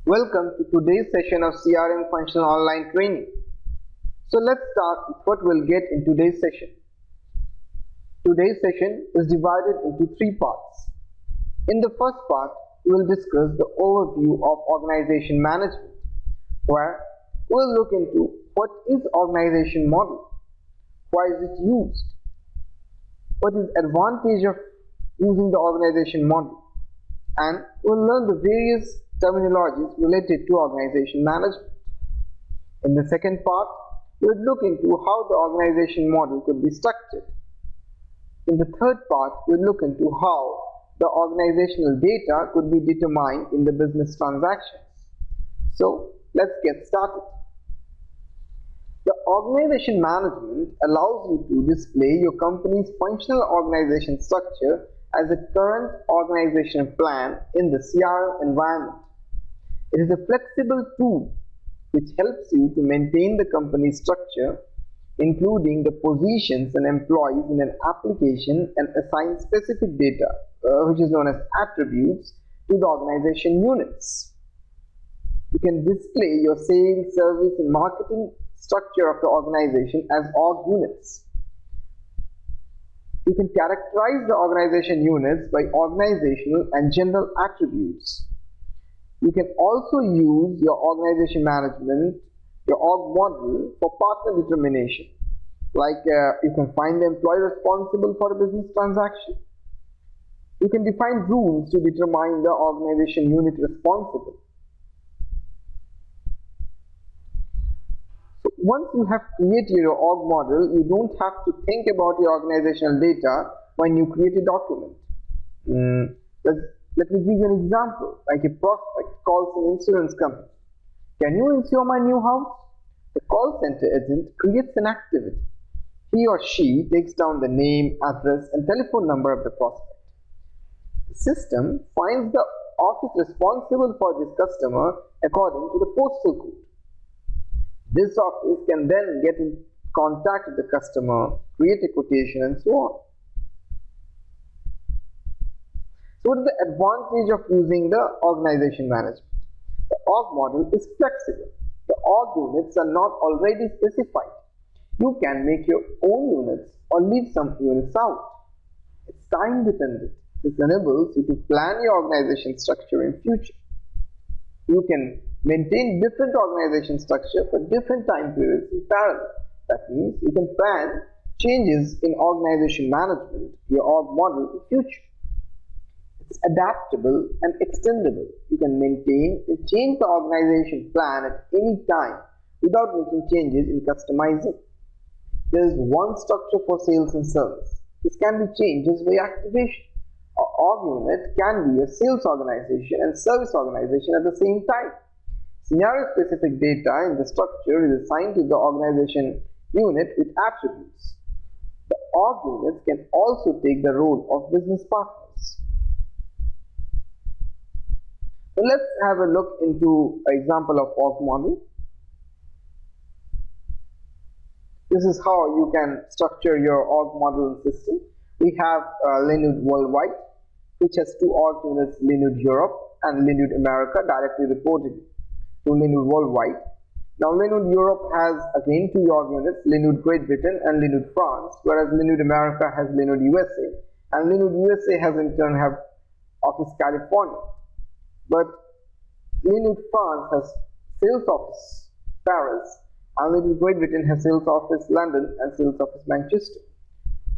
Welcome to today's session of CRM Functional Online Training. So let's start with what we'll get in today's session. Today's session is divided into three parts. In the first part, we will discuss the overview of organization management, where we'll look into what is organization model, why is it used, what is the advantage of using the organization model, and we'll learn the various terminologies related to organization management. In the second part, we'll look into how the organization model could be structured. In the third part, we'll look into how the organizational data could be determined in the business transactions. So let's get started. The organization management allows you to display your company's functional organization structure as a current organizational plan in the CRM environment. It is a flexible tool which helps you to maintain the company's structure, including the positions and employees in an application, and assign specific data, which is known as attributes, to the organization units. You can display your sales, service, and marketing structure of the organization as org units. You can characterize the organization units by organizational and general attributes. You can also use your organization management, your org model, for partner determination. Like you can find the employee responsible for a business transaction. You can define rules to determine the organization unit responsible. So once you have created your org model, you don't have to think about your organizational data when you create a document. Let me give you an example. Like a prospect calls an insurance company. Can you insure my new house? The call center agent creates an activity. He or she takes down the name, address, and telephone number of the prospect. The system finds the office responsible for this customer according to the postal code. This office can then get in contact with the customer, create a quotation, and so on. So what is the advantage of using the organization management? The org model is flexible. The org units are not already specified. You can make your own units or leave some units out. It's time dependent. This enables you to plan your organization structure in future. You can maintain different organization structure for different time periods in parallel. That means you can plan changes in organization management, your org model, in future. It's adaptable and extendable. You can maintain and change the organization plan at any time without making changes in customizing. There is one structure for sales and service. This can be changed just by activation. An org unit can be a sales organization and service organization at the same time. Scenario-specific data in the structure is assigned to the organization unit with attributes. The org units can also take the role of business partners. So let's have a look into an example of org model. This is how you can structure your org model system. We have Linode Worldwide, which has two org units, Linode Europe and Linode America, directly reporting to Linode Worldwide. Now Linode Europe has again two org units, Linode Great Britain and Linode France, whereas Linode America has Linode USA, and Linode USA has in turn have Office California. But Linode France has sales office Paris, and Linode Great Britain has sales office London and sales office Manchester.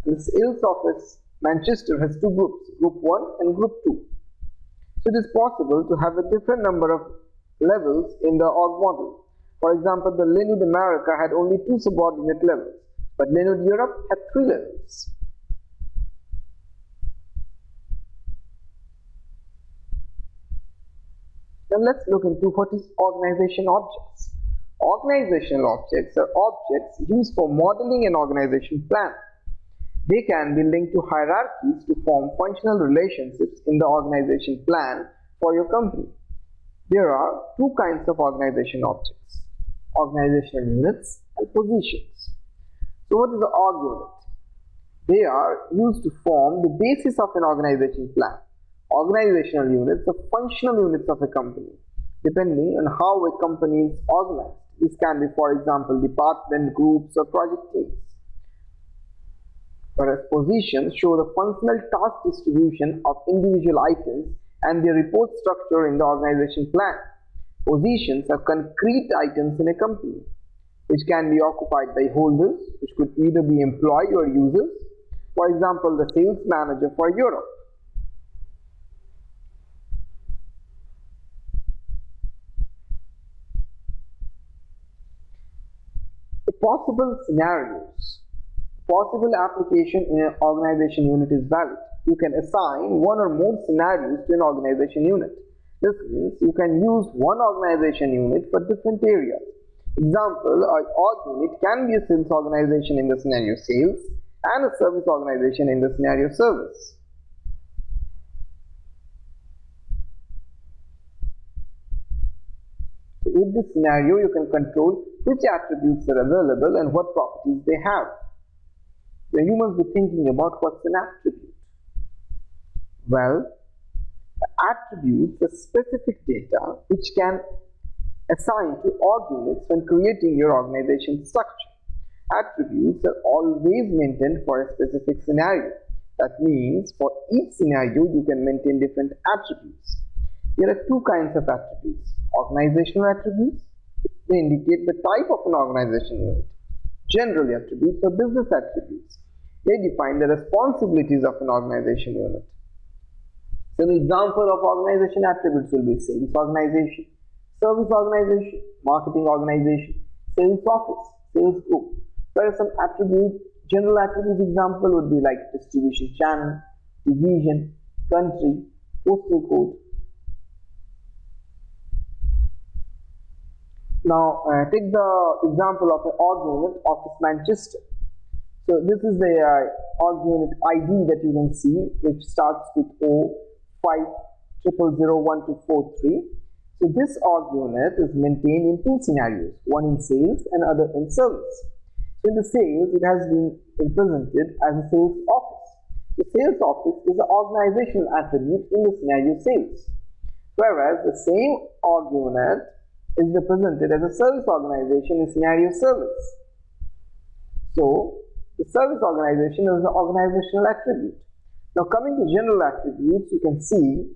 The sales office Manchester has two groups, Group 1 and Group 2. So it is possible to have a different number of levels in the org model. For example, the Linode America had only two subordinate levels, but Linode Europe had three levels. Now let's look into what is organization objects. Organizational objects are objects used for modeling an organization plan. They can be linked to hierarchies to form functional relationships in the organization plan for your company. There are two kinds of organization objects: organizational units and positions. So what is the org unit? They are used to form the basis of an organization plan. Organizational units are functional units of a company. depending on how a company is organized. This can be, for example, department, groups, or project teams. Whereas positions show the functional task distribution of individual items and their report structure in the organization plan. Positions are concrete items in a company, which can be occupied by holders, which could either be employee or users. For example, the sales manager for Europe. Possible scenarios. Possible application in an organization unit is valid. You can assign one or more scenarios to an organization unit. This means you can use one organization unit for different areas. Example, an org unit can be a sales organization in the scenario sales and a service organization in the scenario service. With this scenario, you can control which attributes are available and what properties they have. Then you must be thinking about what's an attribute. Well, the attributes are specific data which can assign to org units when creating your organization structure. Attributes are always maintained for a specific scenario. That means for each scenario you can maintain different attributes. There are two kinds of attributes. Organizational attributes, they indicate the type of an organization unit. General attributes or business attributes, they define the responsibilities of an organization unit. So an example of organization attributes will be sales organization, service organization, marketing organization, sales office, sales group. Whereas some attribute, general attributes example would be like distribution channel, division, country, postal code. Now take the example of an org unit, Office Manchester. So this is the org unit ID that you can see, which starts with O50001243. So this org unit is maintained in two scenarios, one in sales and other in service. So in the sales, it has been represented as a sales office. The sales office is an organizational attribute in the scenario sales, whereas the same org unit is represented as a service organization in scenario service. So the service organization is an organizational attribute. Now coming to general attributes, you can see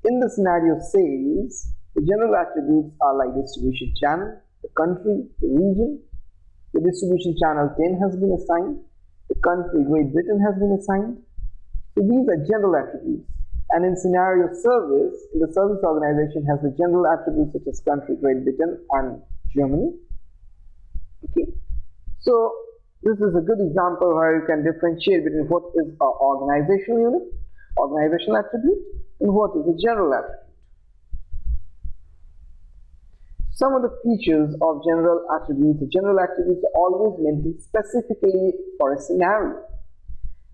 in the scenario sales, the general attributes are like distribution channel, the country, the region. The distribution channel 10 has been assigned, the country Great Britain has been assigned. So these are general attributes. And in scenario service, the service organization has the general attributes such as country, Great Britain and Germany. Okay. So this is a good example where you can differentiate between what is an organizational unit, organizational attribute, and what is a general attribute. Some of the features of general attributes. The general attributes are always maintained specifically for a scenario.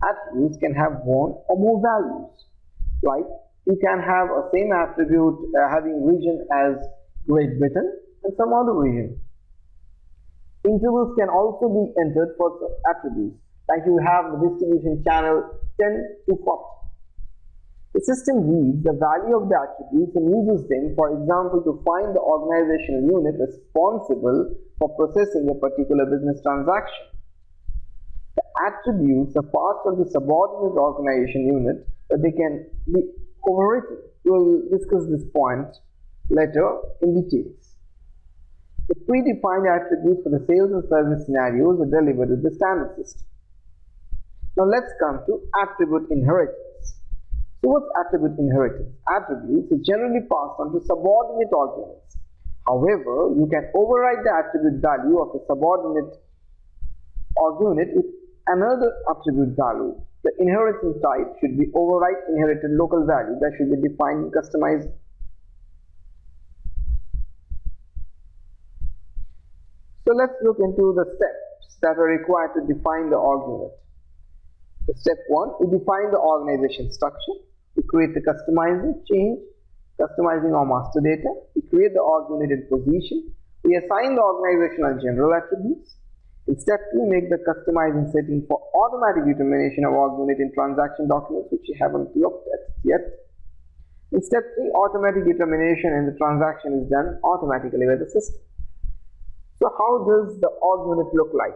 Attributes can have one or more values. Like you can have a same attribute having region as Great Britain and some other region. Intervals can also be entered for attributes, like you have the distribution channel 10 to 40. The system reads the value of the attributes and uses them, for example, to find the organizational unit responsible for processing a particular business transaction. The attributes are passed on to subordinate organization unit, but they can be overwritten. We will discuss this point later in details. The predefined attributes for the sales and service scenarios are delivered with the standard system. Now let's come to attribute inheritance. So what's attribute inheritance? Attributes are generally passed on to subordinate org units. However, you can override the attribute value of a subordinate org unit with another attribute value. The inheritance type should be override inherited local value that should be defined and customized. So let's look into the steps that are required to define the org unit. So step 1, we define the organization structure. We create the customizing, change, customizing our master data. We create the org unit in position. We assign the organizational general attributes. In step 2, make the customizing setting for automatic determination of org unit in transaction documents, which you haven't looked at yet. In step 3, automatic determination in the transaction is done automatically by the system. So how does the org unit look like?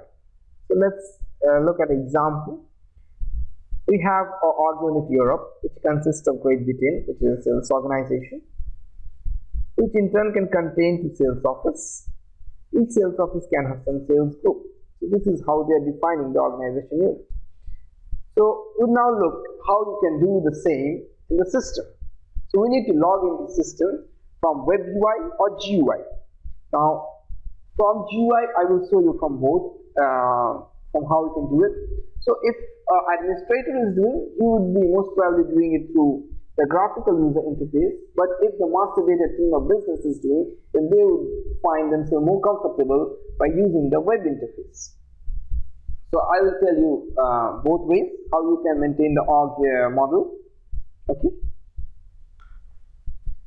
So let's look at an example. We have our org unit Europe, which consists of Great Britain, which is a sales organization, which in turn can contain two sales office. Each sales office can have some sales group. So this is how they are defining the organization unit. So we now look how you can do the same in the system. So we need to log into the system from Web UI or GUI. Now from GUI I will show you from both, from how you can do it. So if administrator is doing, you would be most probably doing it through the graphical user interface, but if the master data team of business is doing, then they would find themselves more comfortable by using the web interface. So I will tell you both ways how you can maintain the org model. Okay.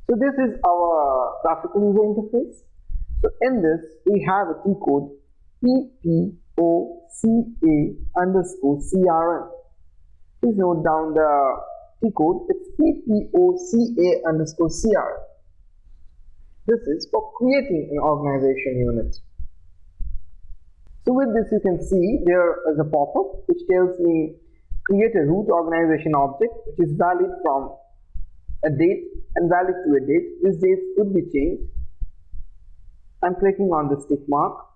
So this is our graphical user interface. So in this we have a T code PPOCA_CRN. Please note down the T code. It's PPOCA_CRN. This is for creating an organization unit. So with this you can see there is a pop-up which tells me create a root organization object which is valid from a date and valid to a date. This date could be changed. I'm clicking on the tick mark.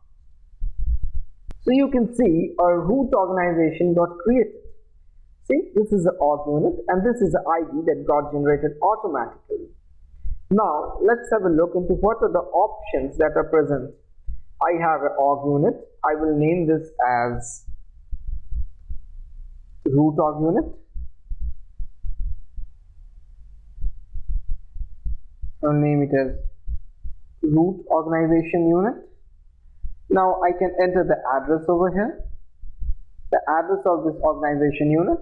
So you can see a root organization got created. See, this is the org unit and this is the ID that got generated automatically. Now let's have a look into what are the options that are present. I have an org unit. I will name this as root org unit. I'll name it as root organization unit. Now I can enter the address over here, the address of this organization unit,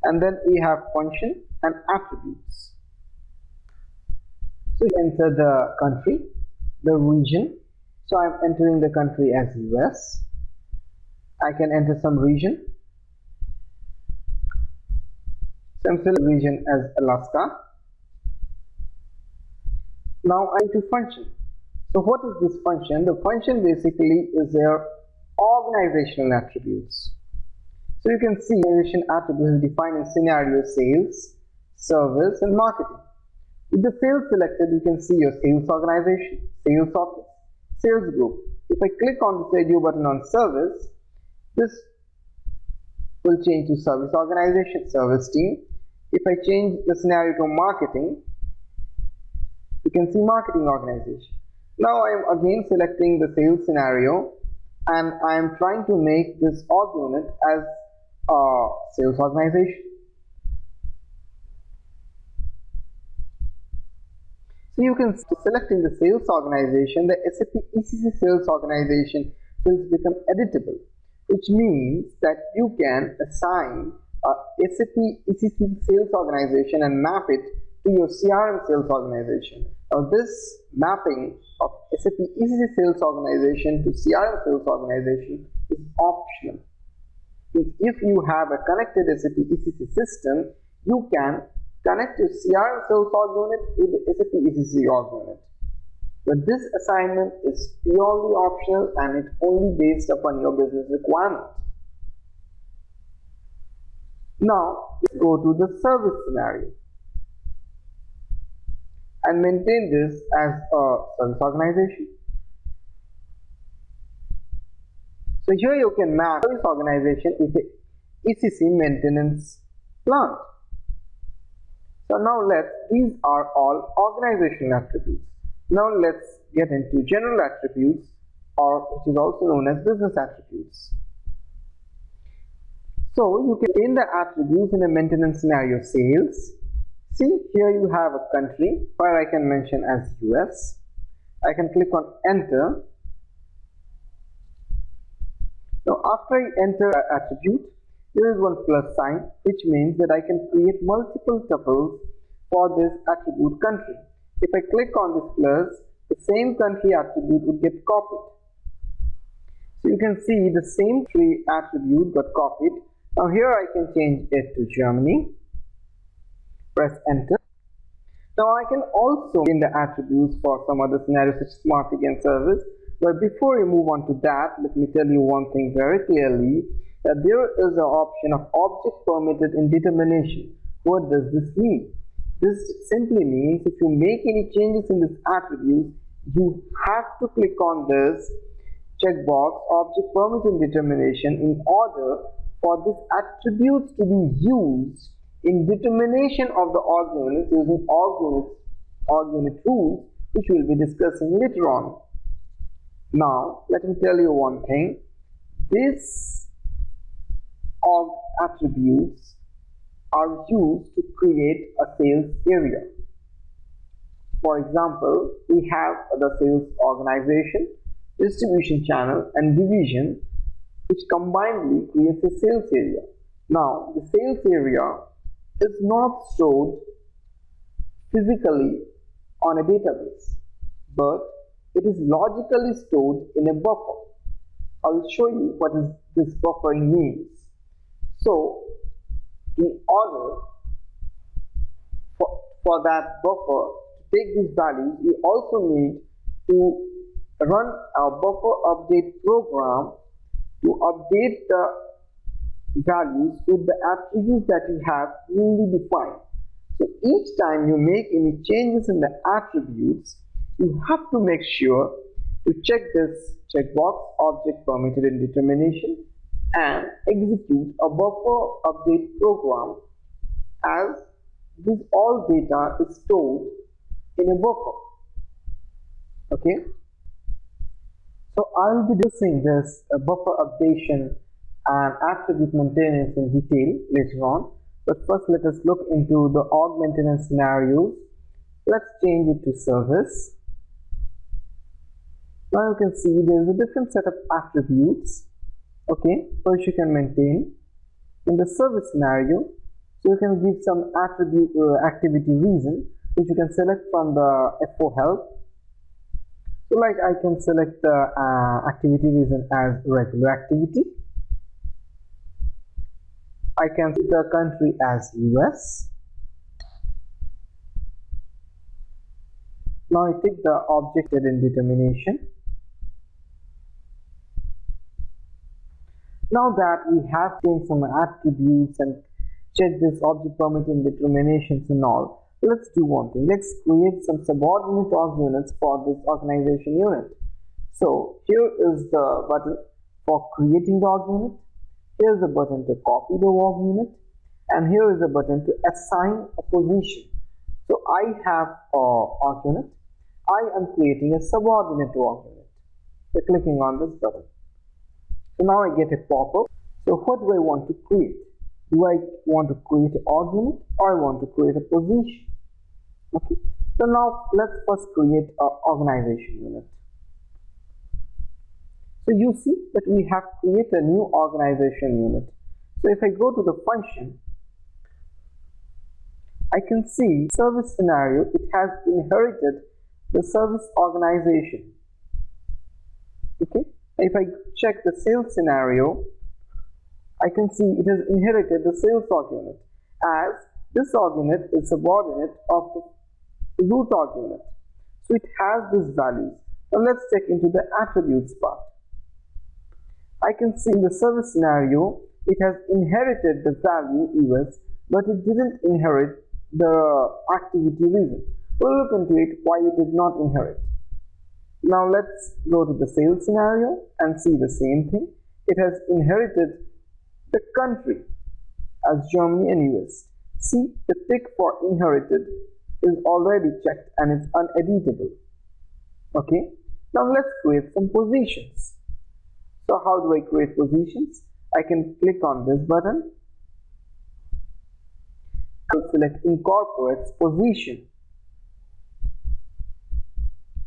and then we have function and attributes. So enter the country, the region. So I'm entering the country as US. I can enter some region. So I'm selecting region as Alaska. Now I need to function. So what is this function? The function basically is their organizational attributes. So you can see organization attributes defined in scenario sales, service and marketing. With the sales selected, you can see your sales organization, sales office, sales group. If I click on this radio button on service, this will change to service organization, service team. If I change the scenario to marketing, you can see marketing organization. Now I am again selecting the sales scenario and I am trying to make this org unit as a sales organization. So you can select in the sales organization, the SAP ECC sales organization will become editable, which means that you can assign a SAP ECC sales organization and map it to your CRM sales organization. Now this mapping of SAP ECC sales organization to CRM sales organization is optional. If you have a connected SAP ECC system, you can connect your CRM sales org unit with the SAP ECC org unit. But this assignment is purely optional and it's only based upon your business requirement. Now let's go to the service scenario and maintain this as a service organization. So here you can map service organization with the ECC maintenance plant. So now these are all organizational attributes. Now let's get into general attributes, or which is also known as business attributes. So you can change the attributes in a maintenance scenario sales. See, here you have a country where I can mention as US. I can click on enter. Now after I enter an attribute, there is one plus sign, which means that I can create multiple tuples for this attribute country. If I click on this plus, the same country attribute would get copied. So you can see the same tree attribute got copied. Now here I can change it to Germany. Press enter. Now I can also in the attributes for some other scenarios such as smart again service. But before we move on to that, let me tell you one thing very clearly, that there is an option of object permitted indetermination. What does this mean? This simply means if you make any changes in this attribute, you have to click on this checkbox object permitted indetermination in order for this attributes to be used in determination of the org units using org unit rules, which we will be discussing later on. Now let me tell you one thing, these org attributes are used to create a sales area. For example, we have the sales organization, distribution channel and division, which combinedly creates a sales area. Now the sales area is not stored physically on a database, but it is logically stored in a buffer. I will show you what is this buffering means. So in order for that buffer to take these values, you also need to run a buffer update program to update the values with the attributes that you have newly defined. So each time you make any changes in the attributes, you have to make sure to check this checkbox object permitted indetermination and execute a buffer update program, as this all data is stored in a buffer. Okay, so I will be discussing this buffer updation and attribute maintenance in detail later on, but first let us look into the org maintenance scenarios. Let's change it to service. Now you can see there is a different set of attributes, okay, which you can maintain in the service scenario. So you can give some attribute activity reason, which you can select from the F4 help. So like I can select the activity reason as regular activity. I can set the country as US. Now I take the object indetermination. Now that we have changed some attributes and check this object permitted indeterminations and all, let's do one thing. Let's create some subordinate org units for this organization unit. So here is the button for creating the org unit. Here is a button to copy the org unit, and here is a button to assign a position. So I have a org unit. I am creating a subordinate org unit by clicking on this button. So now I get a pop-up. So what do I want to create? Do I want to create an org unit or I want to create a position? Okay. So now let's first create an organization unit. So you see that we have created a new organization unit. So if I go to the function, I can see service scenario, it has inherited the service organization. Okay. If I check the sales scenario, I can see it has inherited the sales org unit, as this org unit is subordinate of the root org unit. So it has these values. Now let's check into the attributes part. I can see in the service scenario, it has inherited the value US, but it didn't inherit the activity reason. We'll look into it why it did not inherit. Now let's go to the sales scenario and see the same thing. It has inherited the country as Germany and US. See, the tick for inherited is already checked and it's uneditable. Okay, now let's create some positions. So how do I create positions? I can click on this button. I'll select incorporates position.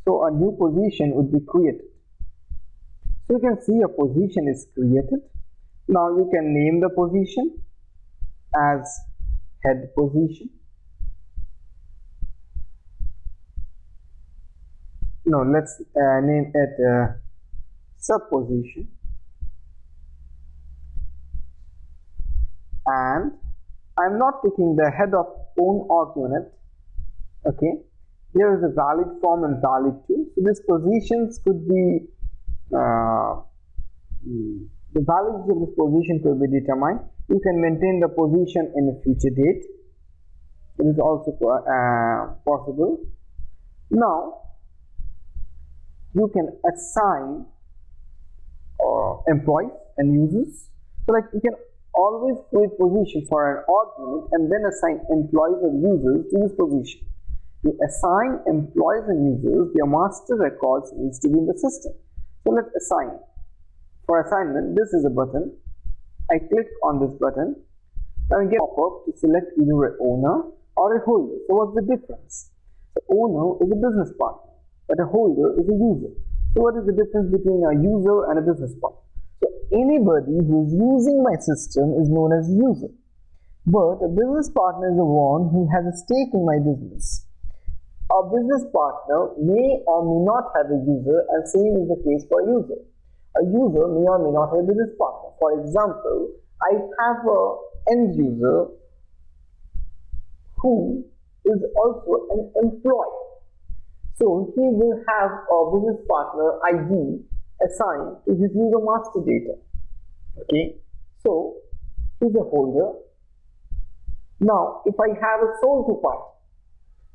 So a new position would be created. So you can see a position is created. Now you can name the position as head position. No, let's name it sub position. And I'm not taking the head of own org unit. Okay, there is a valid form and valid to. So these positions could be the validity of this position could be determined. You can maintain the position in a future date. It is also possible. Now you can assign employees and users. So like you can always create position for an org unit and then assign employees or users to this position. To assign employees and users, their master records needs to be in the system. So let's assign. For assignment, this is a button. I click on this button. Now I get a pop-up to select either an owner or a holder. So what's the difference? The owner is a business partner, but a holder is a user. So what is the difference between a user and a business partner? So anybody who is using my system is known as a user. But a business partner is the one who has a stake in my business. A business partner may or may not have a user, and same is the case for a user. A user may or may not have a business partner. For example, I have an end user who is also an employee. So he will have a business partner ID assigned to his user master data. Okay, so he's a holder. Now, if I have a sole to party,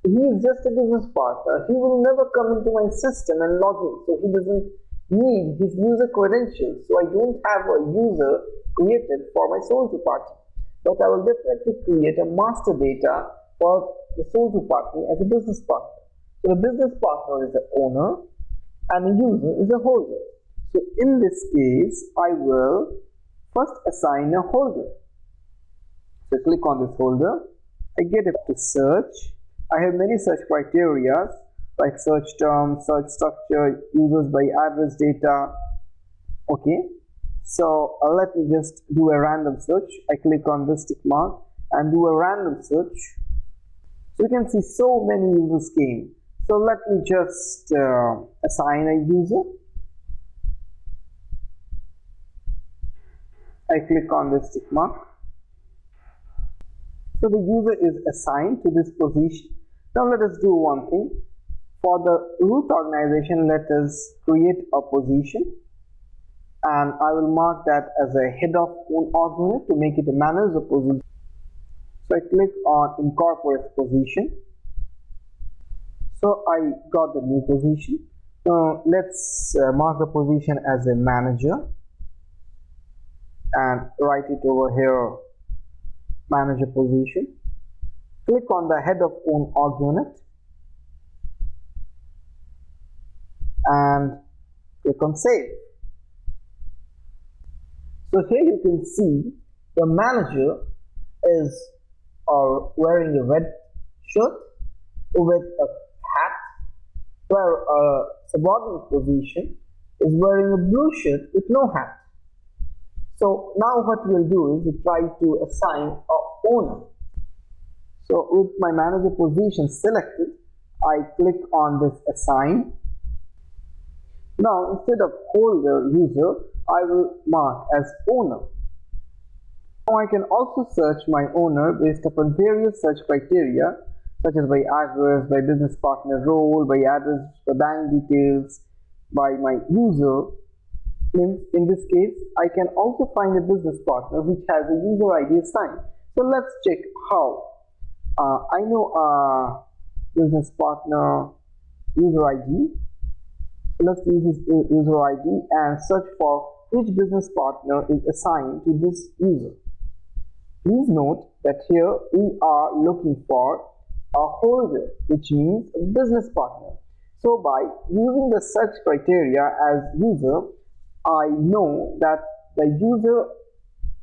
he is just a business partner. He will never come into my system and log in. So he doesn't need his user credentials. So I don't have a user created for my sole to party. But I will definitely create a master data for the sole to party as a business partner. So the business partner is the owner and the user is a holder. So in this case, I will first assign a holder. So click on this holder. I get it to search. I have many search criteria like search term, search structure, users by address data. Okay, so let me just do a random search. I click on this tick mark and do a random search. So you can see so many users came. So let me just assign a user. I click on this tick mark. So the user is assigned to this position. Now let us do one thing. For the root organization, let us create a position, and I will mark that as a head of own org unit to make it a manager position. So I click on incorporate position. So I got the new position. Now let's mark the position as a manager and write it over here, manager position. Click on the head of own org unit and click on save. So here you can see the manager is wearing a red shirt with a hat, where a subordinate position is wearing a blue shirt with no hat. So now what we'll do is we try to assign an owner. So with my manager position selected, I click on this assign. Now instead of holder user, I will mark as owner. Now I can also search my owner based upon various search criteria such as by address, by business partner role, by address, by bank details, by my user. In this case, I can also find a business partner which has a user ID assigned. So let's check how. I know a business partner user ID. Let's use this user ID and search for which business partner is assigned to this user. Please note that here we are looking for a holder, which means a business partner. So by using the search criteria as user, I know that the user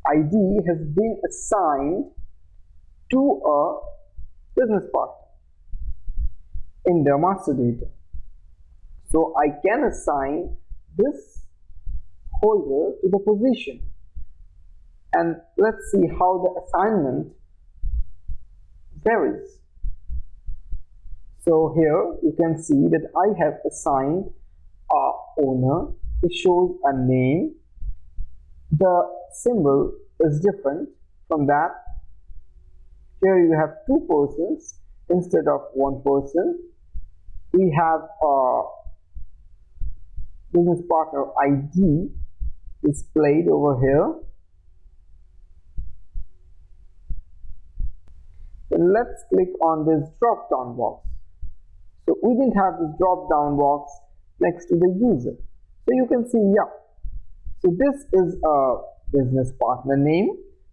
ID has been assigned to a business partner in the master data. So I can assign this holder to the position, and let's see how the assignment varies. So here you can see that I have assigned a owner. It shows a name. The symbol is different from that. Here you have two persons instead of one person, we have a business partner ID displayed over here. Then let's click on this drop down box. So we didn't have this drop down box next to the user. So you can see, yeah. So this is a business partner name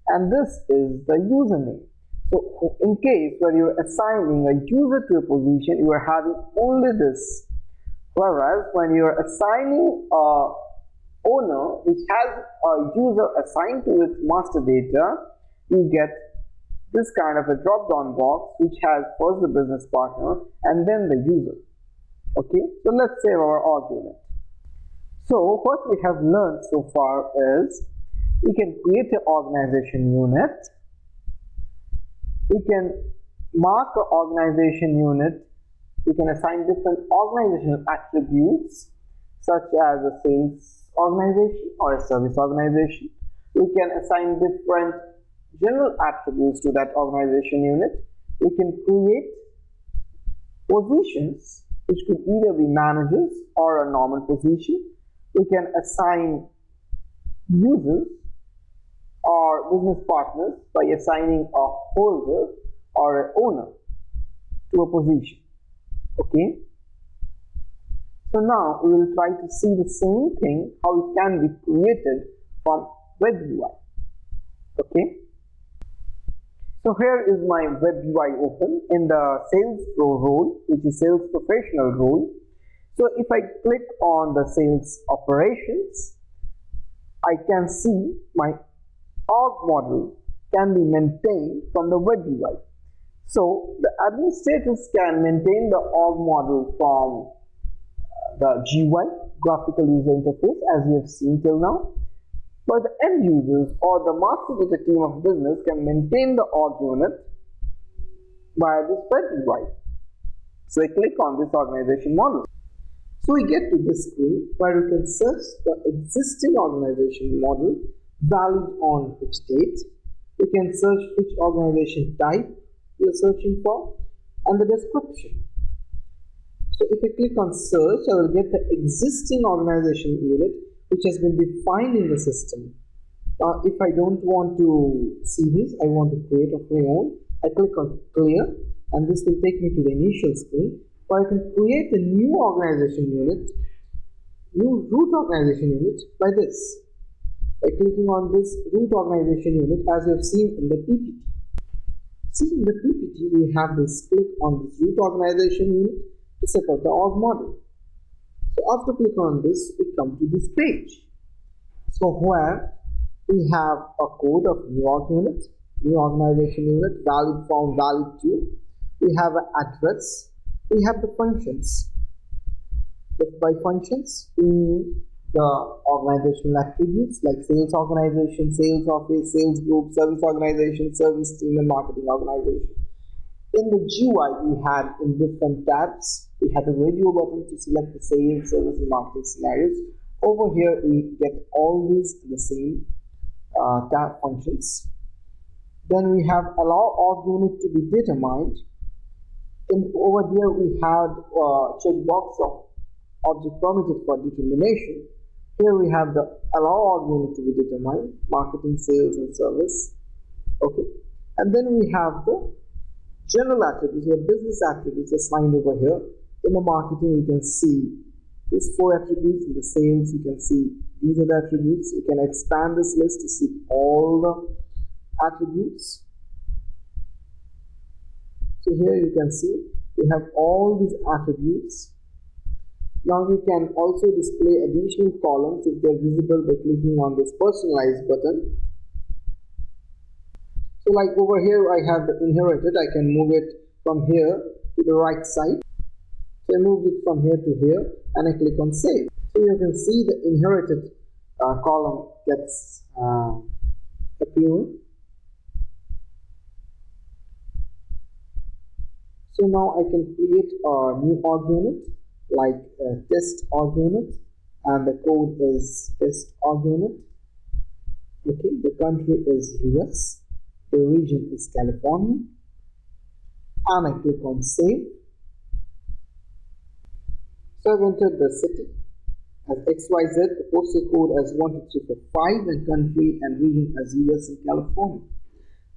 and this is the username. So in case where you're assigning a user to a position, you are having only this. Whereas when you're assigning a owner which has a user assigned to its master data, you get this kind of a drop down box which has first the business partner and then the user. Okay, so let's save our org unit. So what we have learned so far is we can create an organization unit, we can mark an organization unit, we can assign different organizational attributes such as a sales organization or a service organization. We can assign different general attributes to that organization unit. We can create positions which could either be managers or a normal position. We can assign users or business partners by assigning a holder or an owner to a position. Okay. So now we will try to see the same thing, how it can be created from web UI. Okay. So here is my web UI open in the Sales Pro role, which is Sales Professional role. So if I click on the Sales Operations, I can see my org model can be maintained from the web UI. So the administrators can maintain the org model from the GUI, graphical user interface, as we have seen till now. But the end users or the master data team of business can maintain the org unit via this web UI. So I click on this organization model. So we get to this screen where we can search the existing organization model valid on which date. We can search which organization type we are searching for and the description. So if I click on search, I will get the existing organization unit which has been defined in the system. Now if I don't want to see this, I want to create of my own, I click on clear and this will take me to the initial screen where I can create a new organization unit, new root organization unit by this. By clicking on this root organization unit as we have seen in the PPT. See, in the PPT we have this click on this root organization unit to set up the org model. So after clicking on this, we come to this page. So where we have a code of new org unit, new organization unit, valid from valid to. We have an address. We have the functions. By functions, we mean the organizational attributes like sales organization, sales office, sales group, service organization, service team, and marketing organization. In the GUI, we had in different tabs, we had a radio button to select the sales, service, and marketing scenarios. Over here, we get all these in the same tab functions. Then we have allow org unit to be determined. Over here, we had a checkbox of object permitted for determination. Here we have the allow org unit to be determined, marketing, sales, and service. Okay, and then we have the general attributes, the business attributes assigned over here. In the marketing, you can see these 4 attributes. In the sales, you can see these are the attributes. You can expand this list to see all the attributes. So here you can see we have all these attributes. Now you can also display additional columns if they are visible by clicking on this personalize button. So like over here I have the inherited, I can move it from here to the right side. So I moved it from here to here and I click on save. So you can see the inherited column gets appearing. So now I can create a new org unit like test org unit, and the code is test org unit. Okay, the country is US, the region is California, and I click on save. So I've entered the city as XYZ, the postal code as 12345, and country and region as US and California.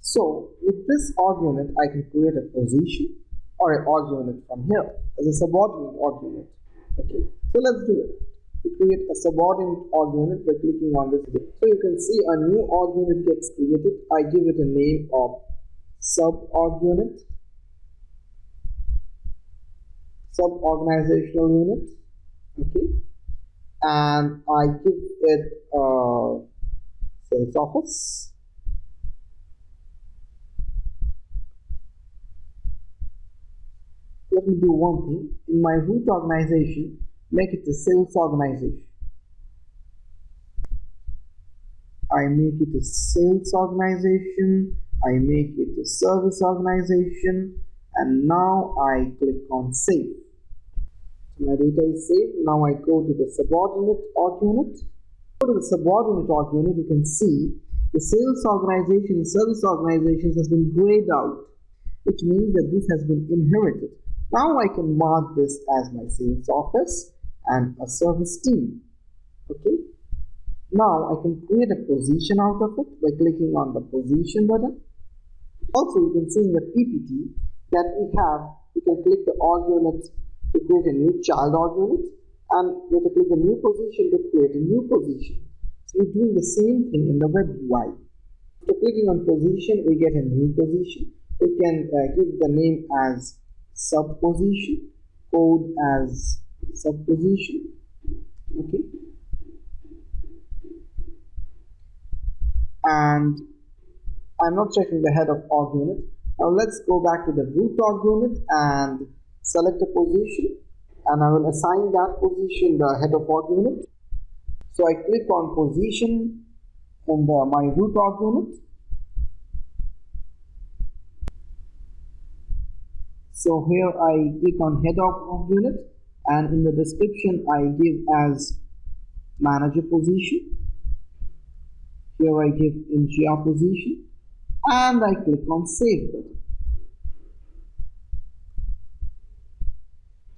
So with this org unit, I can create a position or an org unit from here as a subordinate org unit. Okay, so let's do it. We create a subordinate org unit by clicking on this. So you can see a new org unit gets created. I give it a name of sub org unit, sub organizational unit. Okay, and I give it sales office. Let me do one thing. In my root organization, make it a sales organization. I make it a sales organization. I make it a service organization. And now I click on save. So my data is saved. Now I go to the subordinate org unit. Go to the subordinate org unit. You can see the sales organization and service organizations has been grayed out, which means that this has been inherited. Now I can mark this as my sales office and a service team. Okay. Now I can create a position out of it by clicking on the position button. Also, you can see in the PPT that we can click the org unit to create a new child org unit, and we have to click the new position to create a new position. So we're doing the same thing in the web UI. After clicking on position, we get a new position. We can give the name as sub position, code as sub position. Okay, and I'm not checking the head of org unit. Now let's go back to the root org unit and select a position, and I will assign that position the head of org unit. So I click on position in my root org unit. So here I click on head of org unit, and in the description I give as manager position. Here I give MGR position, and I click on save button.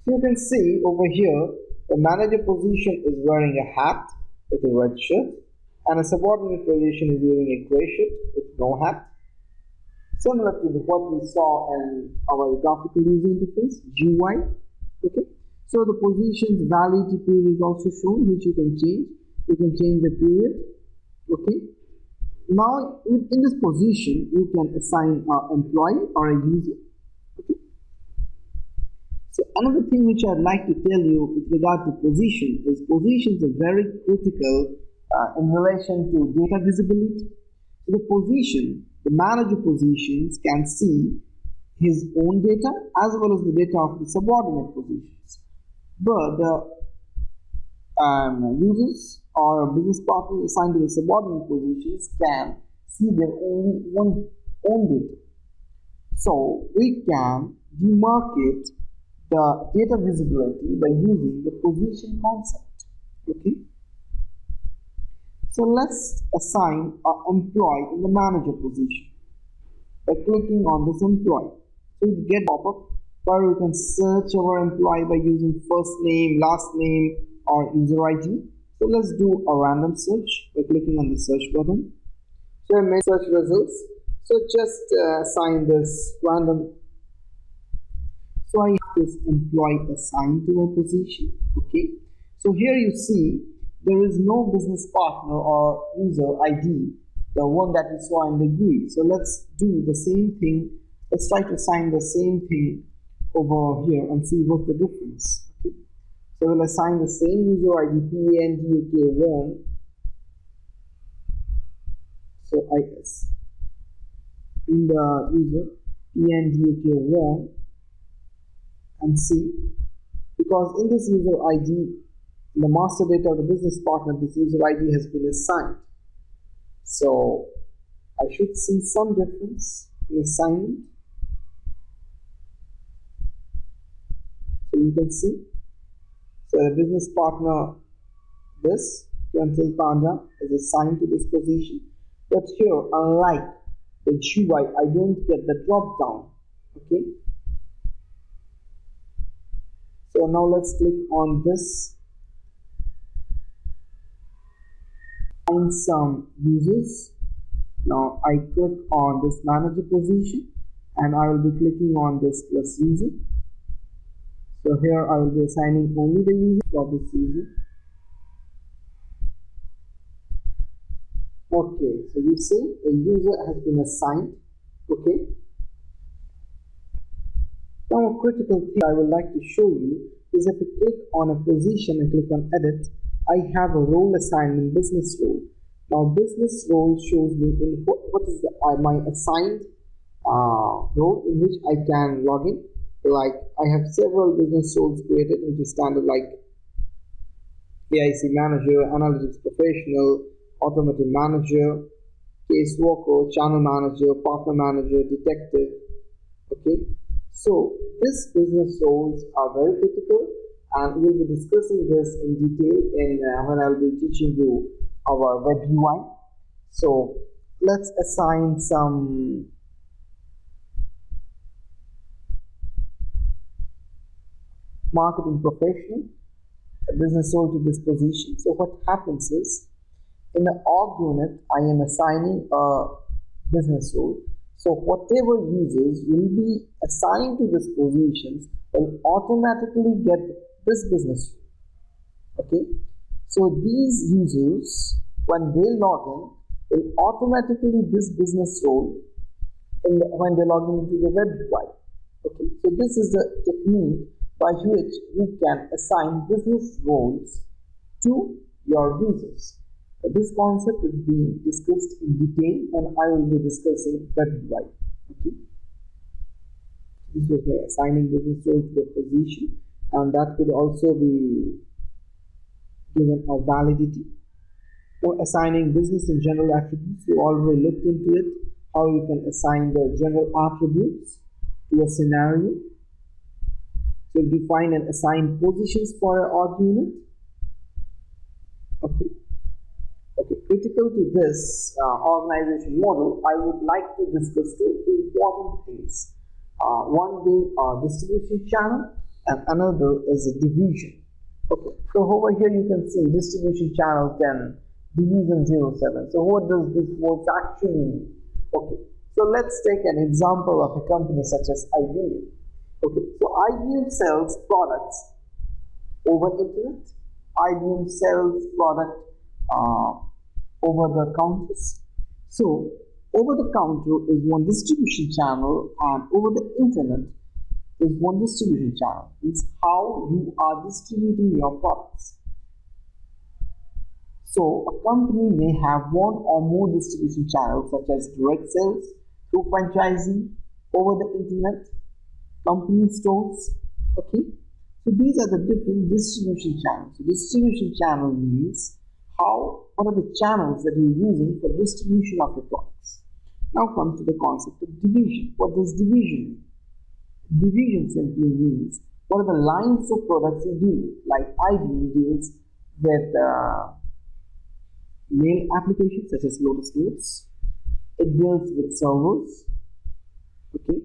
So you can see over here the manager position is wearing a hat with a red shirt, and a subordinate position is wearing a gray shirt with no hat. Similar to what we saw in our graphical user interface, GUI. Okay, so the position's validity period is also shown, which you can change. You can change the period. Okay, now in this position you can assign an employee or a user. Okay, so another thing which I'd like to tell you with regard to position is positions are very critical in relation to data visibility. So the position, the manager positions can see his own data as well as the data of the subordinate positions. But the users or business partners assigned to the subordinate positions can see their own data. So we can demarcate the data visibility by using the position concept. Okay. So let's assign an employee in the manager position by clicking on this employee. So you get pop-up where we can search our employee by using first name, last name, or user ID. So let's do a random search by clicking on the search button. So I made search results. So just assign this random. So I have this employee assigned to a position. Okay. So here you see there is no business partner or user ID, the one that we saw in the GUI. So let's do the same thing. Let's try to assign the same thing over here and see what's the difference. Okay. So we'll assign the same user ID PANDAK1. So IS in the user PANDAK1 and see, because in this user ID, in the master data of the business partner, this user ID has been assigned. So I should see some difference in assignment. So you can see, so the business partner, this Until Panda is assigned to this position. But here, unlike the GUI, I don't get the drop down. Okay, So now let's click on this, find some users. Now I click on this manager position and I will be clicking on this plus user. So here I will be assigning only the user for this user. Okay, so you see the user has been assigned. Okay. Now a critical thing I would like to show you is if you click on a position and click on edit, I have a role assigned in business role. Now business role shows me in what is my assigned role in which I can log in. Like I have several business roles created, which is standard like AIC manager, analytics professional, automotive manager, case worker, channel manager, partner manager, detective. Okay, so these business roles are very critical, and we'll be discussing this in detail in when I'll be teaching you our web UI. So let's assign some marketing professional, a business role to this position. So what happens is, in the org unit, I am assigning a business role. So whatever users will be assigned to this positions will automatically get this business role. Okay. So these users, when they log in, will automatically this business role when they log into the web UI. Okay. So this is the technique by which we can assign business roles to your users. This concept will be discussed in detail when I will be discussing web UI. Okay. This was my assigning business role to a position, and that could also be given a validity. For assigning business and general attributes, we already looked into it, how you can assign the general attributes to a scenario. So define and assign positions for an org unit. Okay. Okay, critical to this organization model, I would like to discuss two important things. One being a distribution channel and another is a division. Okay, so over here you can see distribution channel 10, division 07. So what does this word actually mean? Okay, so let's take an example of a company such as IBM. Okay, so IBM sells products over internet. IBM sells product over the counters. So over the counter is one distribution channel, and over the internet is one distribution channel. It's how you are distributing your products. So a company may have one or more distribution channels such as direct sales, through franchising, over the internet, company stores. Okay, so these are the different distribution channels. So distribution channel means what are the channels that you're using for distribution of your products. Now come to the concept of division. What does division mean? Division simply means what are the lines of products you deal with. Like IBM deals with mail applications such as Lotus Notes. It deals with servers. Okay,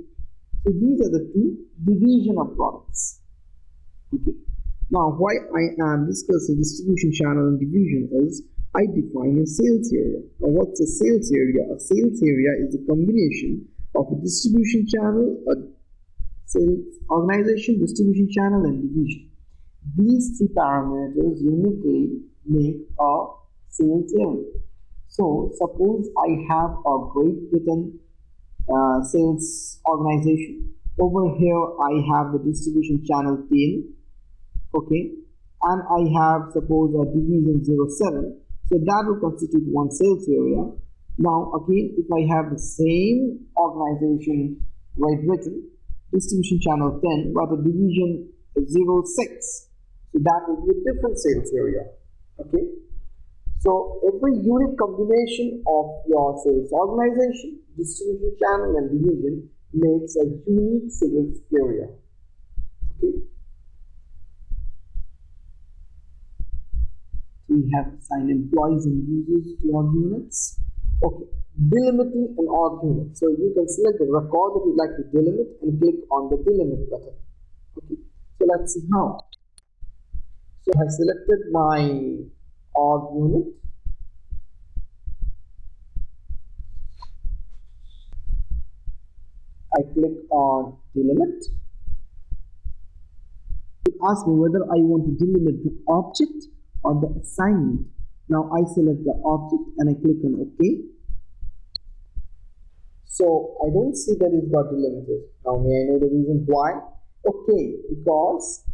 so these are the two division of products. Okay. Now, why I am discussing distribution channel and division is I define a sales area. Now, what's a sales area? A sales area is a combination of a distribution channel, a sales organization, distribution channel, and division. These three parameters uniquely make a sales area. So, suppose I have a Great Britain sales organization. Over here, I have the distribution channel 10. Okay, and I have suppose a division 07, so that will constitute one sales area. Now again, if I have the same organization Great Britain, distribution channel 10, but a division 06, so that will be a different sales area. Okay, so every unique combination of your sales organization, distribution channel, and division makes a unique sales area. Okay. We have assigned employees and users to org units. Okay, delimiting an org unit. So you can select the record that you'd like to delimit and click on the delimit button. Okay, so let's see how. So I have selected my org unit. I click on delimit. It asks me whether I want to delimit the object or the assignment. Now I select the object and I click on OK. So I don't see that it got delimited. Now may I know the reason why? Okay, because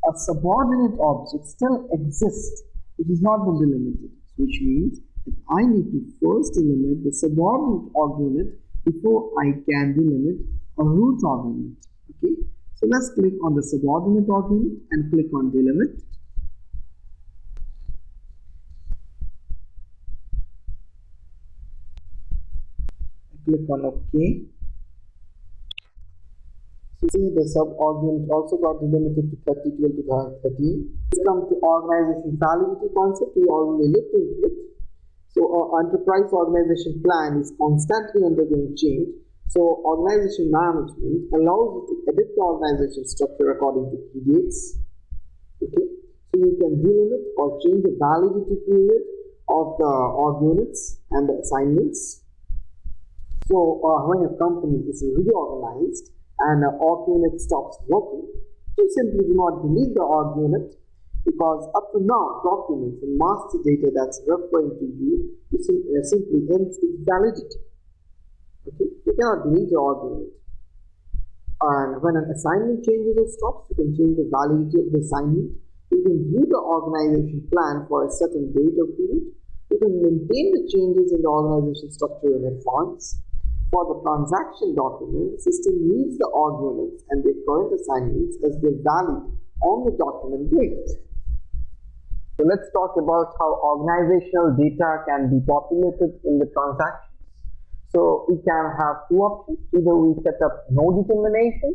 a subordinate object still exists. It has not been delimited, which means that I need to first delimit the subordinate org unit before I can delimit a root org unit. Okay, so let's click on the subordinate org unit and click on delimit. Click on OK. So see, the sub-org unit also got delimited to 30/12/2013. Let's come to organization validity concept. We already looked into it. So our enterprise organization plan is constantly undergoing change. So organization management allows you to edit the organization structure according to key dates. Okay, so you can delimit or change the validity period of the org units and the assignments. So when a company is reorganized and an org unit stops working, you simply do not delete the org unit, because up to now documents and master data that's referring to you simply ends its validity. Okay, you cannot delete the org unit. And when an assignment changes or stops, you can change the validity of the assignment. You can view the organization plan for a certain date or period. You can maintain the changes in the organization structure in advance. For the transaction document, the system reads the org units and their current assignments as they're valid on the document date. So let's talk about how organizational data can be populated in the transactions. So we can have two options. Either we set up no determination,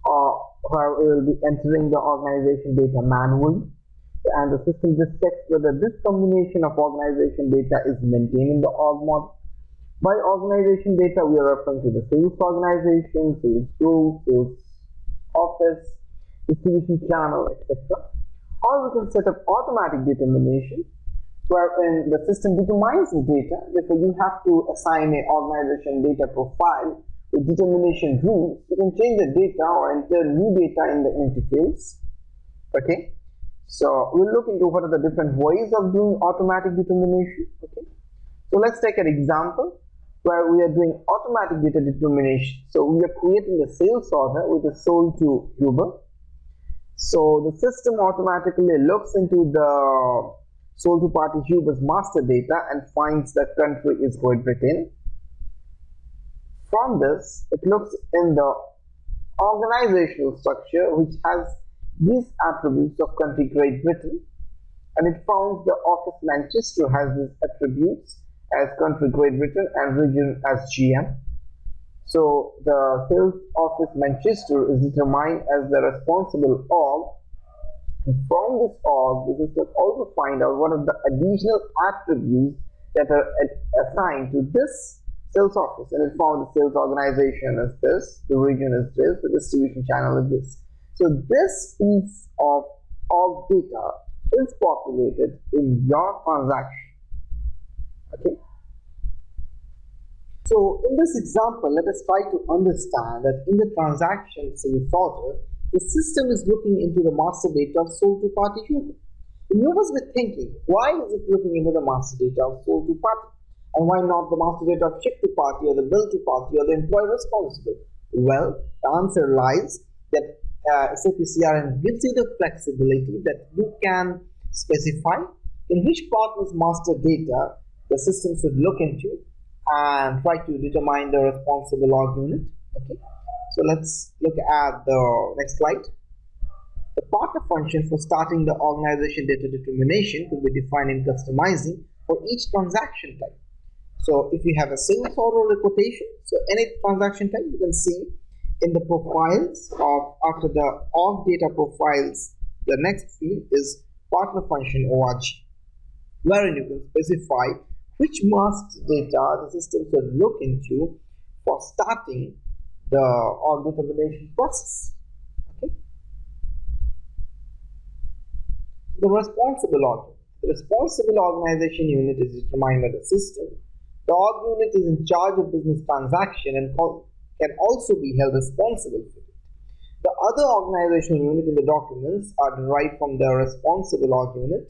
or where we will be entering the organization data manually, and the system just checks whether this combination of organization data is maintained in the org model. By organization data, we are referring to the sales organization, sales group, sales office, distribution channel, etc. Or we can set up automatic determination, wherein the system determines the data. Therefore, you have to assign an organization data profile with determination rules. You can change the data or enter new data in the empty fields. Okay, so we'll look into what are the different ways of doing automatic determination. Okay, so let's take an example where we are doing automatic data determination. So we are creating a sales order which is sold to Uber. So the system automatically looks into the sold to party Uber's master data and finds the country is Great Britain. From this, it looks in the organizational structure which has these attributes of country Great Britain, and it found the office Manchester has these attributes as country Great Britain and region as GM. So the sales office Manchester is determined as the responsible org. And from this org, the system also find out what are the additional attributes that are assigned to this sales office, and it found the sales organization is this, the region is this, the distribution channel is this. So this piece of org data is populated in your transaction. Okay. So in this example, let us try to understand that in the transaction sales order, the system is looking into the master data of sold to party Uber. And you must be thinking, why is it looking into the master data of sold to party? And why not the master data of ship to party or the bill to party or the employee responsible? Well, the answer lies that SAP CRM gives you the flexibility that you can specify in which partner's master data the system should look into and try to determine the responsible org unit. Okay, so let's look at the next slide. The partner function for starting the organization data determination could be defined in customizing for each transaction type. So if you have a sales order or a quotation, so any transaction type, you can see in the profiles of after the org data profiles, the next field is partner function org, wherein you can specify which master data the system should look into for starting the org determination process. Okay. The responsible org. The responsible organization unit is determined by the system. The org unit is in charge of business transaction and can also be held responsible for it. The other organizational unit in the documents are derived from the responsible org unit.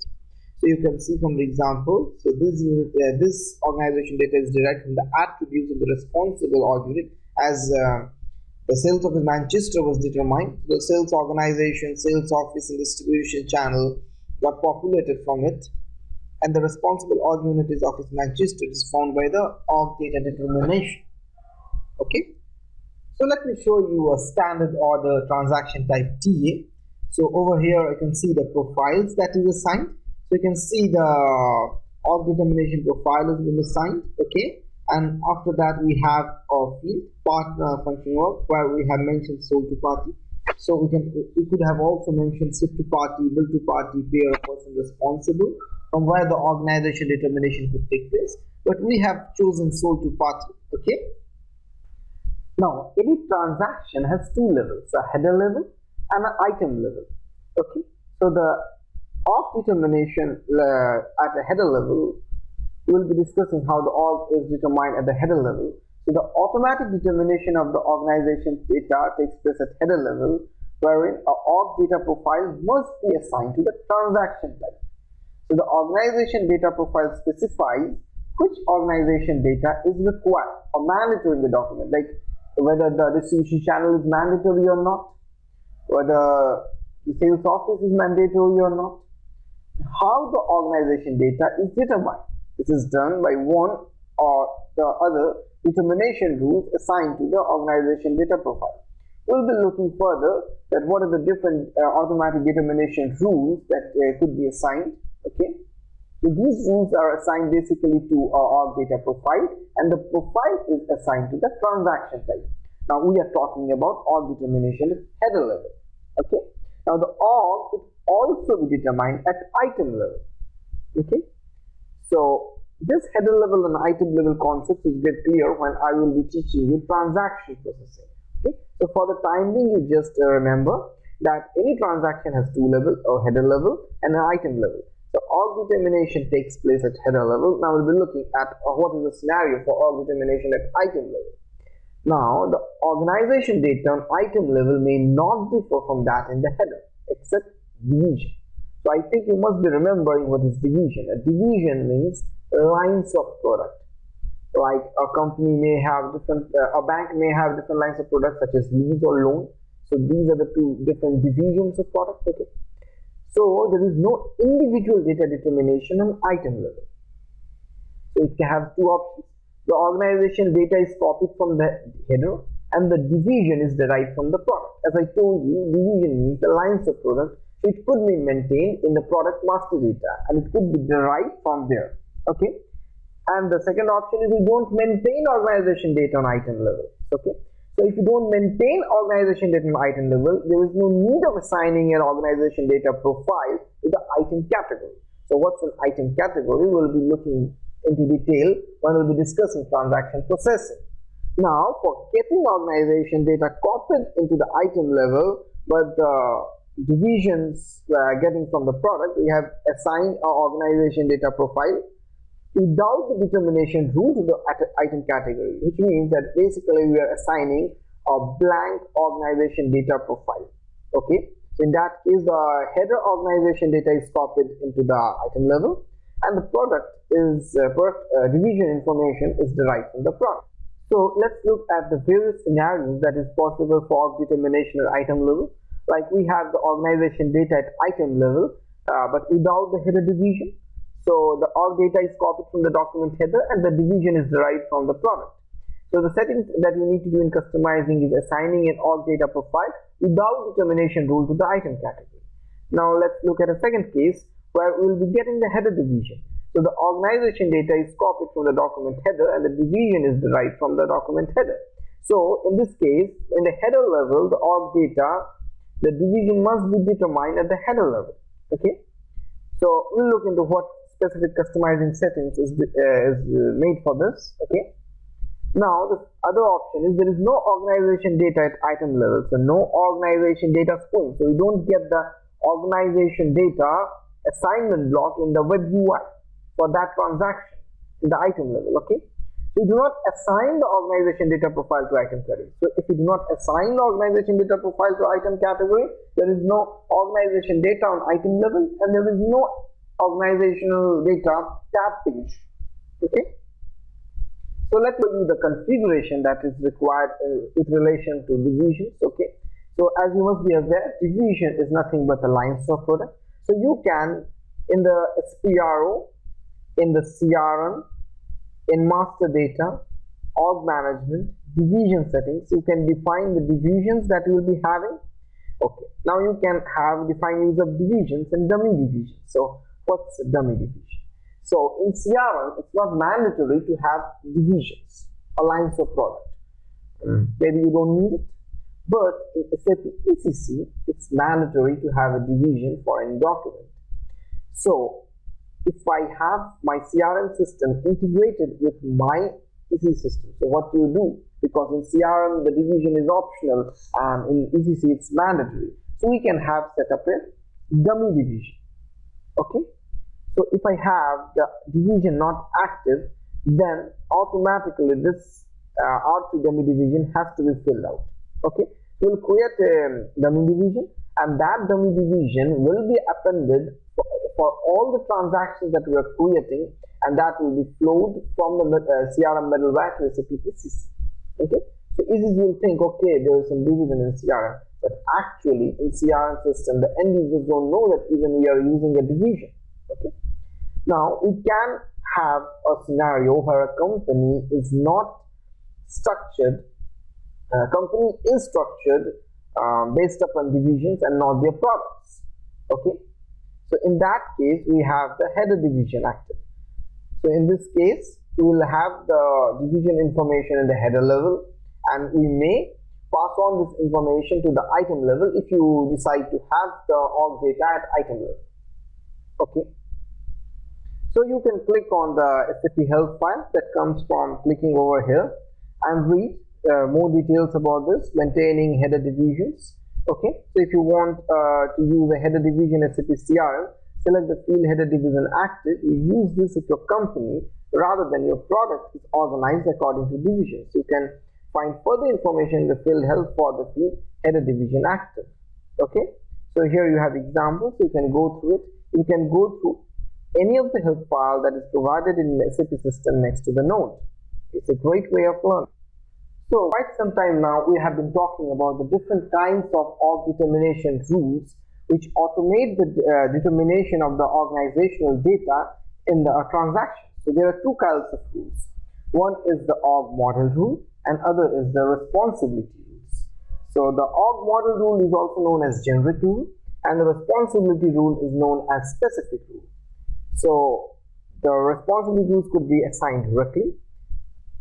So you can see from the example, so this unit, this organization data is derived from the attributes of the responsible org unit, as the sales office Manchester was determined. The sales organization, sales office and distribution channel got populated from it, and the responsible org unit is office Manchester is found by the org data determination. Okay, so let me show you a standard order transaction type TA. So over here I can see the profiles that is assigned. So you can see the org determination profile has been assigned. Okay, and after that we have our field partner function work, where we have mentioned sold to party. So we could have also mentioned ship to party, bill to party, payer, person responsible, from where the organization determination could take place, but we have chosen sold to party. Okay, now any transaction has two levels, a header level and an item level. Okay, so the org determination at the header level, we will be discussing how the org is determined at the header level. So the automatic determination of the organization data takes place at header level, wherein a org data profile must be assigned to the transaction type. So the organization data profile specifies which organization data is required or mandatory in the document, like whether the distribution channel is mandatory or not, whether the sales office is mandatory or not. How the organization data is determined. This is done by one or the other determination rules assigned to the organization data profile. We'll be looking further at what are the different automatic determination rules that could be assigned. Okay, so these rules are assigned basically to our org data profile, and the profile is assigned to the transaction type. Now we are talking about org determination at header level. Okay, now the org could also be determined at item level. Okay, so this header level and item level concepts will get clear when I will be teaching you transaction processing. Okay, so for the time being, you just remember that any transaction has two levels, or header level and an item level. So org determination takes place at header level. Now we'll be looking at what is the scenario for org determination at item level. Now the organization data on item level may not differ from that in the header, except division. So I think you must be remembering what is division. A division means lines of product. Like a company may have different, a bank may have different lines of products such as lease or loan. So these are the two different divisions of product. Okay, so there is no individual data determination on item level. So it can have two options. The organization data is copied from the header, and the division is derived from the product. As I told you, division means the lines of product. It could be maintained in the product master data, and it could be derived from there. Okay, and the second option is you don't maintain organization data on item level. Okay, so if you don't maintain organization data on item level, there is no need of assigning an organization data profile to the item category. So what's an item category? We'll be looking into detail when we'll be discussing transaction processing. Now, for getting organization data copied into the item level, but the divisions getting from the product, we have assigned our organization data profile without the determination rule to the item category, which means that basically we are assigning a blank organization data profile. Okay, so in that case, the header organization data is copied into the item level, and the product is division information is derived from the product. So let's look at the various scenarios that is possible for org determination at item level. Like we have the organization data at item level, but without the header division. So the org data is copied from the document header, and the division is derived from the product. So the settings that you need to do in customizing is assigning an org data profile without determination rule to the item category. Now let's look at a second case where we will be getting the header division. So the organization data is copied from the document header, and the division is derived from the document header. So in this case, in the header level, the org data, the division must be determined at the header level. Okay, so we'll look into what specific customizing settings is made for this. Okay, now the other option is there is no organization data at item level, so no organization data point. So we don't get the organization data assignment block in the web UI for that transaction in the item level. Okay, so you do not assign the organization data profile to item category. So if you do not assign the organization data profile to item category, there is no organization data on item level and there is no organizational data tab page. Okay, so let's review the configuration that is required with relation to divisions. Okay, so as you must be aware, division is nothing but a line of product. So you can, in the SPRO, in the CRM, in master data, org management, division settings, you can define the divisions that you will be having. Okay, now you can define use of divisions and dummy divisions. So what's a dummy division? So in CRM, it's not mandatory to have divisions or lines of product. Maybe you don't need it. But in SAP ECC, it's mandatory to have a division for any document. So if I have my CRM system integrated with my ECC system, so what do you do? Because in CRM the division is optional and in ECC it's mandatory. So we can have set up a dummy division. Okay, so if I have the division not active, then automatically this R3 dummy division has to be filled out. Okay, so we'll create a dummy division and that dummy division will be appended for all the transactions that we are creating, and that will be flowed from the CRM middleware to SAP ECC. Okay, so ECC will think, okay, there is some division in CRM, but actually in CRM system the end users don't know that even we are using a division. Okay, now we can have a scenario where a company is not structured, company is structured based upon divisions and not their products. Okay, so in that case we have the header division active. So in this case we will have the division information in the header level, and we may pass on this information to the item level if you decide to have the org data at item level. Okay, so you can click on the SAP help file that comes from clicking over here and read more details about this, maintaining header divisions. Okay, so if you want to use a header division SAP CRM, select the field header division active. You use this if your company rather than your product is organized according to divisions. You can find further information in the field help for the field header division active. Okay, so here you have examples. You can go through it. You can go through any of the help file that is provided in the SAP system next to the node. It's a great way of learning. So quite some time now we have been talking about the different kinds of org determination rules which automate the determination of the organizational data in the transaction. So there are two kinds of rules. One is the org model rule and other is the responsibility rules. So the org model rule is also known as generic rule and the responsibility rule is known as specific rule. So the responsibility rules could be assigned directly.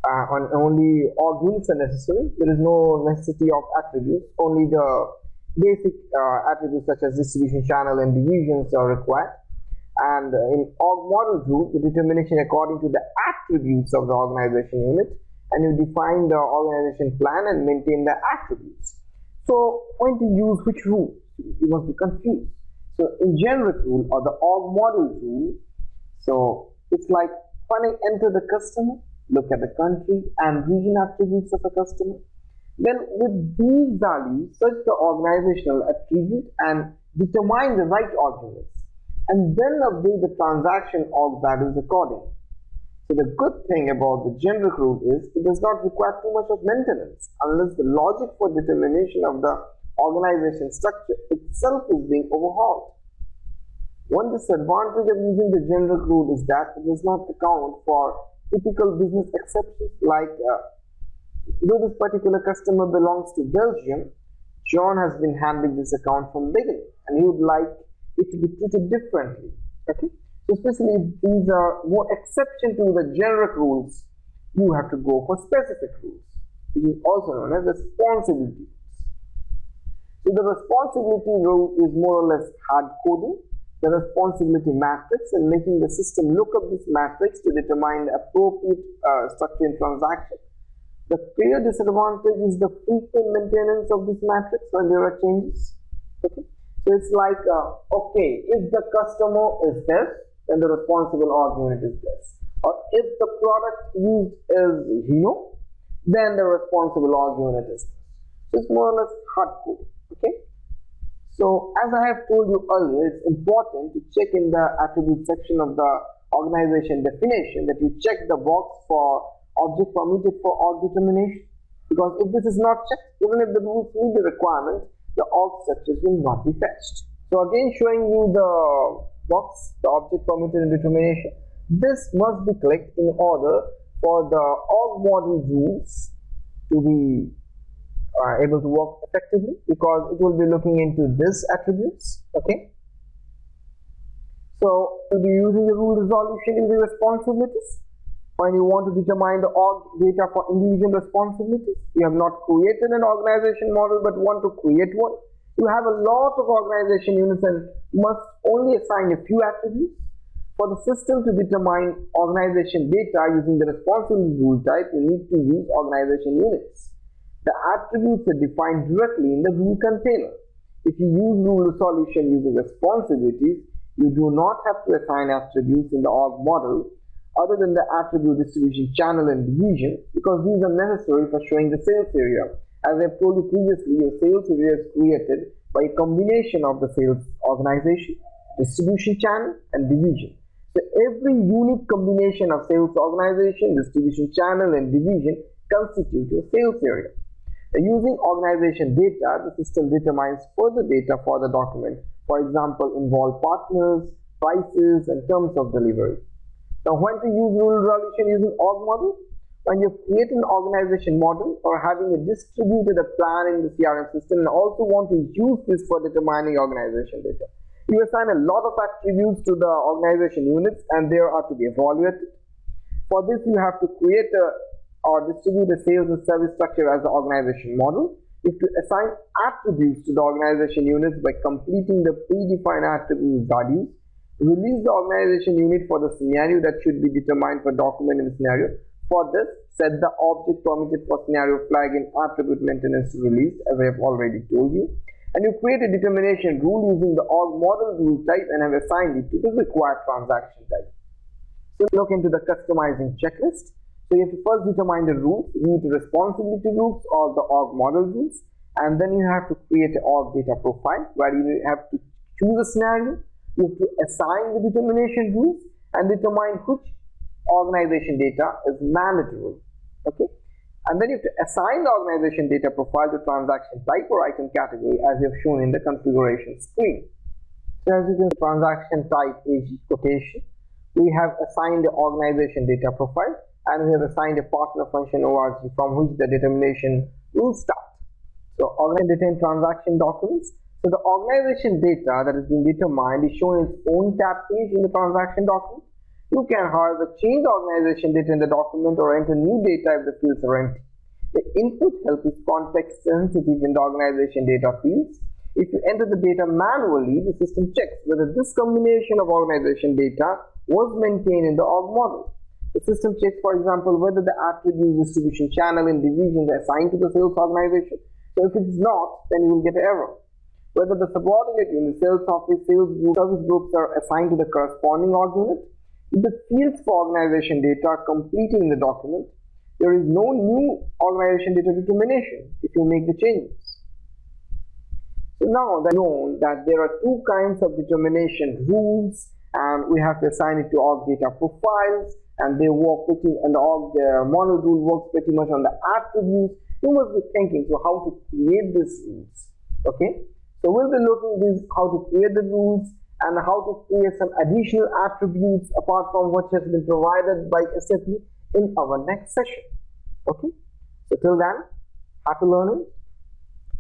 On only org units are necessary. There is no necessity of attributes. Only the basic attributes such as distribution channel and divisions are required. And in org model rule, the determination according to the attributes of the organization unit, and you define the organization plan and maintain the attributes. So when to use which rule? You must be confused. So in generic rule or the org model rule, so it's like when I enter the customer, look at the country and region attributes of a customer. Then with these values, search the organizational attribute and determine the right org units. And then update the transaction org values accordingly. So the good thing about the generic rule is it does not require too much of maintenance unless the logic for determination of the organization structure itself is being overhauled. One disadvantage of using the generic rule is that it does not account for typical business exceptions like though this particular customer belongs to Belgium, John has been handling this account from beginning and he would like it to be treated differently. Okay, so especially if these are more exception to the generic rules, you have to go for specific rules, which is also known as responsibility rules. So the responsibility rule is more or less hard coding the responsibility matrix and making the system look up this matrix to determine the appropriate structure in transaction. The clear disadvantage is the frequent maintenance of this matrix when there are changes. Okay, So it's like, okay, if the customer is this, then the responsible org unit is this. Or if the product used is Hino, then the responsible org unit is this. So it's more or less hard coding. Okay. So as I have told you earlier, it's important to check in the attribute section of the organization definition that you check the box for object permitted for org determination. Because if this is not checked, even if the rules meet the requirement, the org structures will not be fetched. So again, showing you the box, the object permitted and determination. This must be clicked in order for the org model rules to be able to work effectively, because it will be looking into this attributes. Okay. So you'll be using the rule resolution in the responsibilities. When you want to determine the org data for individual responsibilities, you have not created an organization model but want to create one. You have a lot of organization units and must only assign a few attributes. For the system to determine organization data using the responsibility rule type, you need to use organization units. The attributes are defined directly in the rule container. If you use rule resolution using responsibilities, you do not have to assign attributes in the org model other than the attribute distribution channel and division, because these are necessary for showing the sales area. As I have told you previously, your sales area is created by a combination of the sales organization, distribution channel and division. So every unique combination of sales organization, distribution channel and division constitute your sales area. Using organization data, the system determines further data for the document. For example, involve partners, prices and terms of delivery. Now, when to use rule resolution using org model? When you create an organization model or having a distributed plan in the CRM system and also want to use this for determining organization data. You assign a lot of attributes to the organization units and they are to be evaluated. For this, you have to create or distribute a sales and service structure as the organization model. You have to assign attributes to the organization units by completing the predefined attribute values. Release the organization unit for the scenario that should be determined for document in the scenario. For this, set the object permitted for scenario flag in attribute maintenance to release, as I have already told you. And you create a determination rule using the org model rule type and have assigned it to the required transaction type. So look into the customizing checklist. So you have to first determine the rules, be it responsibility rules or the org model rules. And then you have to create an org data profile where you have to choose a scenario. You have to assign the determination rules and determine which organization data is mandatory. Okay, and then you have to assign the organization data profile to transaction type or item category as you have shown in the configuration screen. So as you can see, transaction type is quotation. We have assigned the organization data profile and we have assigned a partner function org from which the determination will start. So organization data in transaction documents. So the organization data that has been determined is shown in its own tab page in the transaction document. You can, however, change the organization data in the document or enter new data if the fields are empty. The input help is context sensitive in the organization data fields. If you enter the data manually, the system checks whether this combination of organization data was maintained in the org model. The system checks, for example, whether the attributes, distribution channel and divisions are assigned to the sales organization. So if it is not, then you will get an error. Whether the subordinate unit, sales office, sales group, service groups are assigned to the corresponding org unit. If the fields for organization data are completed in the document, there is no new organization data determination if you make the changes. So now that known that there are two kinds of determination rules and we have to assign it to org data profiles and they work pretty, and the org model rule works pretty much on the attributes. You must be thinking so how to create these rules. Okay. So we'll be looking at how to create the rules and how to create some additional attributes apart from what has been provided by SAP in our next session. Okay. So till then, happy learning.